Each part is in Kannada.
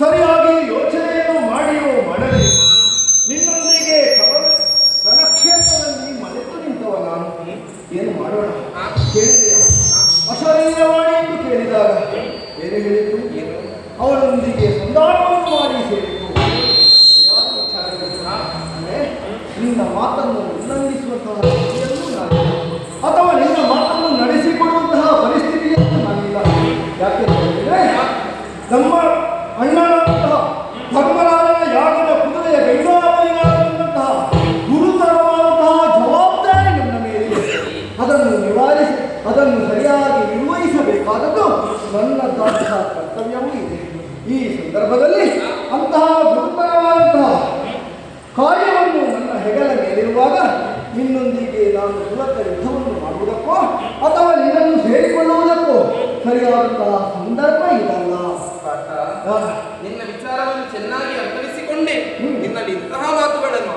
ಸರಿಯಾಗಿ ಯೋಚನೆಯನ್ನು ಮಾಡಿಯೋ ಮಾಡಲಿ ನಿನ್ನೊಂದಿಗೆ ರಣಕ್ಷೇತ್ರದಲ್ಲಿ ಮರೆತು ನಿಂತವ ನಾನು. ಏನು ಮಾಡೋಣ ಕೇಳಿದೆ. ಅಶರೀರವಾಣಿ ಎಂದು ಕೇಳಿದಾಗ ಬೇರೆ ಹೇಳಿತು. ಅವಳೊಂದಿಗೆ ಸಂಧಾನವನ್ನು ಮಾಡಿ ಸೇರಿತು. ಸರಿಯಾದ ವಿಚಾರಗಳು ಅಂದರೆ ನಿನ್ನ ಮಾತನ್ನು ಉಲ್ಲಂಘಿಸುವಂತಹ ಸ್ಥಿತಿಯಲ್ಲೂ ನಾನಿಲ್ಲ, ಅಥವಾ ನಿನ್ನ ಮಾತನ್ನು ನಡೆಸಿಕೊಡುವಂತಹ ಪರಿಸ್ಥಿತಿಯನ್ನು ನಾನಿಲ್ಲ. ಯಾಕೆಂದರೆ ನಮ್ಮ ಅಣ್ಣನಂತಹ ಧರ್ಮರಾಜನ ಯಾಗದ ಕುದುರೆಯ ಗೈಗಾವಲಿಗಾದಂತಹ ಗುರುತರವಾದಂತಹ ಜವಾಬ್ದಾರಿ ನನ್ನ ಮೇಲಿದೆ. ಅದನ್ನು ನಿವಾರಿಸಿ ಅದನ್ನು ಸರಿಯಾಗಿ ನಿರ್ವಹಿಸಬೇಕಾದದ್ದು ನನ್ನದಾದಂತಹ ಕರ್ತವ್ಯವೂ ಇದೆ. ಈ ಸಂದರ್ಭದಲ್ಲಿ ಅಂತಹ ಗುರುತರವಾದಂತಹ ಕಾರ್ಯವನ್ನು ನನ್ನ ಹೆಗಲ ಮೇಲಿರುವಾಗ ನಿನ್ನೊಂದಿಗೆ ನಾನು ಸುಲಭ ಯುದ್ಧವನ್ನು ಮಾಡುವುದಕ್ಕೋ ಅಥವಾ ನಿನ್ನನ್ನು ಸೇರಿಕೊಳ್ಳುವುದಕ್ಕೋ ಸರಿಯಾದಂತಹ ಸಂದರ್ಭ ಇದಲ್ಲ. ನಿನ್ನ ವಿಚಾರವನ್ನು ಚೆನ್ನಾಗಿ ಅರ್ಥೈಸಿಕೊಂಡೆ ನಿನ್ನಲ್ಲಿ ಇಂತಹ ಮಾತುಗಳನ್ನು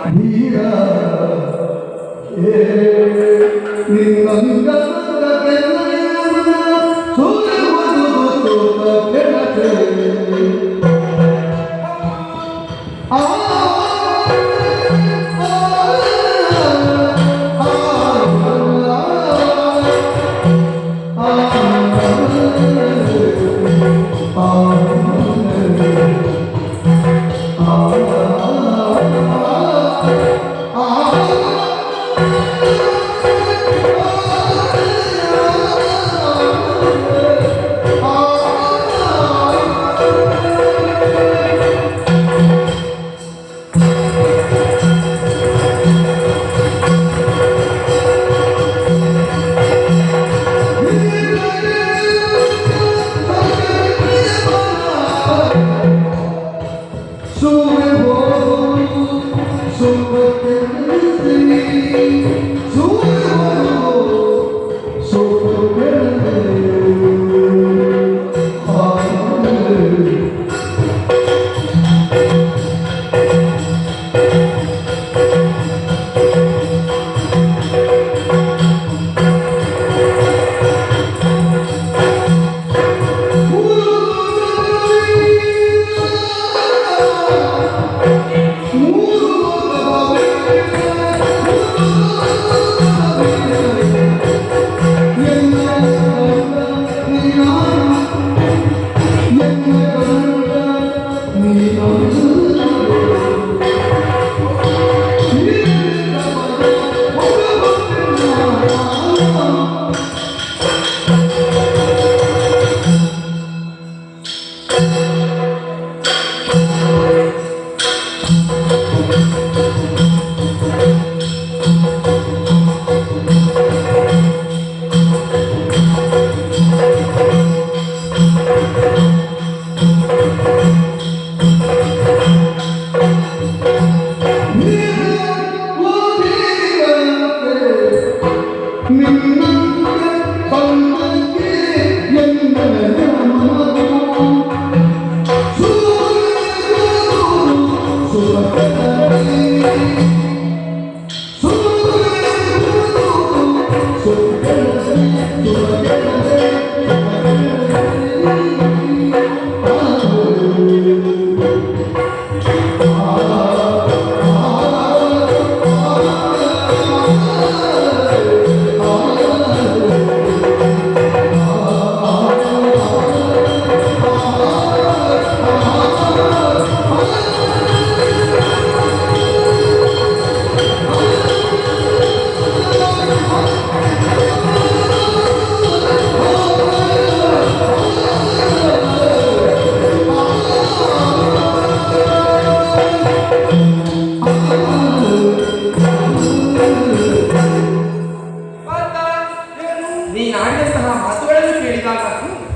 ನೀನಾಡಿದಂತಹ ಮಾತುಗಳನ್ನು ಕೇಳಿದಾಗ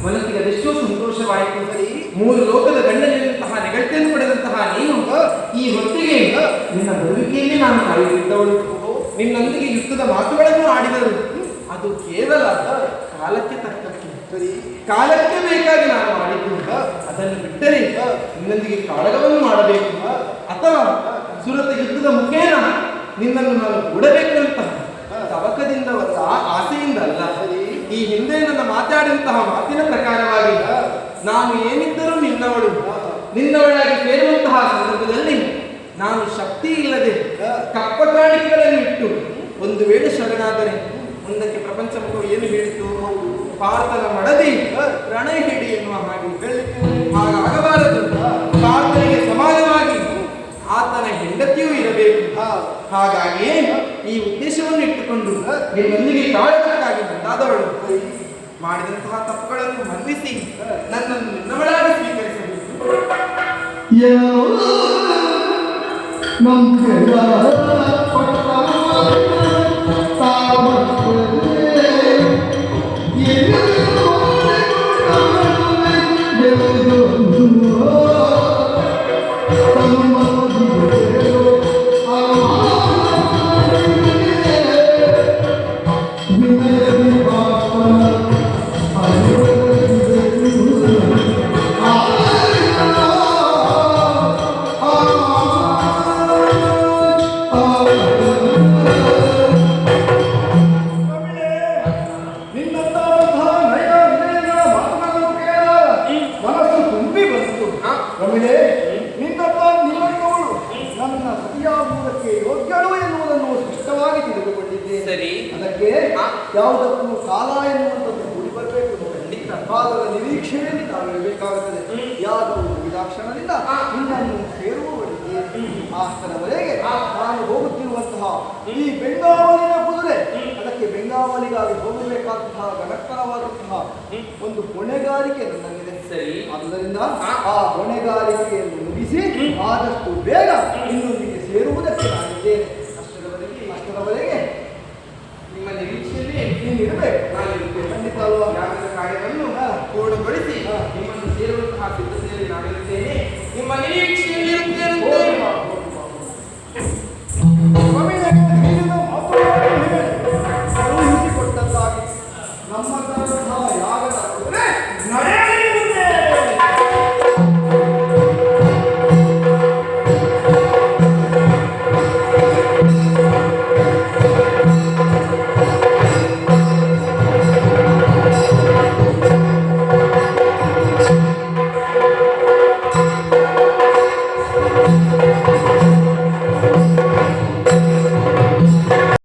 ಮನಸ್ಸಿಗೆ ಅದೆಷ್ಟೋ ಸಂತೋಷವಾಯಿತು. ಸರಿ. 3 ಲೋಕದ ಗಂಡನಿರುವಂತಹ ನೆಗಳ್ತೆಯನ್ನು ಪಡೆದಂತಹ ನೀನು ಈ ಹೊತ್ತಿಗೆ ನಿನ್ನ ಬದುಕಿಯಲ್ಲಿ ನಾನು ಕಾಯುತ್ತಿದ್ದವಳು. ನಿನ್ನೊಂದಿಗೆ ಯುದ್ಧದ ಮಾತುಗಳನ್ನು ಆಡಿದರು. ಅದು ಕೇವಲ ಕಾಲಕ್ಕೆ ತಕ್ಕಕ್ಕೆ, ಸರಿ, ಕಾಲಕ್ಕೆ ಬೇಕಾಗಿ ನಾನು ಮಾಡಿದ್ದು. ಅದನ್ನು ಬಿಟ್ಟರೆ ನಿನ್ನೊಂದಿಗೆ ಕಾಳಗವನ್ನು ಮಾಡಬೇಕು ಅಥವಾ ಸುರತ ಯುದ್ಧದ ಮುಖೇನ ನಿನ್ನನ್ನು ನಾನು ಕೂಡಬೇಕು ಅಂತ ತವಕದಿಂದ ಆಸೆಯಿಂದ ಅಲ್ಲ. ಈ ಹಿಂದೆ ನನ್ನ ಮಾತಾಡಿದಂತಹ ಮಾತಿನ ಪ್ರಕಾರವಾಗಿ ನಾನು ಏನಿದ್ದರೂ ನಿನ್ನವಳಾಗಿ ಸೇರುವಂತಹ ಸಂದರ್ಭದಲ್ಲಿ ನಾನು ಶಕ್ತಿ ಇಲ್ಲದೆ ಕಪ್ಪ ಕಾಣಿಕೆಗಳನ್ನು ಇಟ್ಟು ಒಂದು ವೇಳೆ ಶರಣಾದರೆ ಮುಂದಕ್ಕೆ ಪ್ರಪಂಚ ಮುಖವು ಏನು ಹೇಳಿತು, ಪಾರ್ಥನ ಮಡದಿ ಪ್ರಣಯ ಹಿಡಿ ಎನ್ನುವ ಹಾಗಾಗಬಾರದು. ಪಾರ್ಥನಿಗೆ ಸಮಾನವಾಗಿ ಆತನ ಹೆಂಡತಿಯೂ ಇರಬೇಕು. ಹಾಗಾಗಿಯೇ ಈ ಉದ್ದೇಶವನ್ನು ಇಟ್ಟುಕೊಂಡು ನಿನ್ನೊಂದಿಗೆ ಕಾಳಗಕ್ಕಾಗಿ ಮುಂದಾದವಳು. ಮಾಡಿದಂತಹ ತಪ್ಪುಗಳನ್ನು ಮನ್ನಿಸಿ ನನ್ನನ್ನು ನಿನ್ನವಳಾಗಿ ಸ್ವೀಕರಿಸಬೇಕು. ಯಾವುದಕ್ಕೂ ಕಾಲ ಎನ್ನುವಂಥದ್ದು ಕೂಡಿ ಬರಬೇಕು. ಕಾಲದ ನಿರೀಕ್ಷೆಯಲ್ಲಿ ನಾವು ಇರಬೇಕಾಗುತ್ತದೆ. ಯಾದವು ವಿದಾಕ್ಷಣದಿಂದ ನಿನ್ನನ್ನು ಸೇರುವವರೆಗೆ ಆಸ್ತರವರೆಗೆ ನಾನು ಹೋಗುತ್ತಿರುವಂತಹ ಈ ಬೆಂಗಾವಲಿನ ಕುದುರೆ, ಅದಕ್ಕೆ ಬೆಂಗಾವಲಿಗಾಗಿ ಹೋಗಬೇಕಾದಂತಹ ಗಣಕರವಾದಂತಹ ಒಂದು ಹೊಣೆಗಾರಿಕೆ ನನ್ನಲ್ಲಿದೆ. ಆದ್ದರಿಂದ ಆ ಹೊಣೆಗಾರಿಕೆಯನ್ನು ಮುಗಿಸಿ ಆದಷ್ಟು ಬೇಗ ನಿನ್ನೊಂದಿಗೆ ಸೇರುವುದಕ್ಕೆ ನಾನಿದ್ದೇನೆ.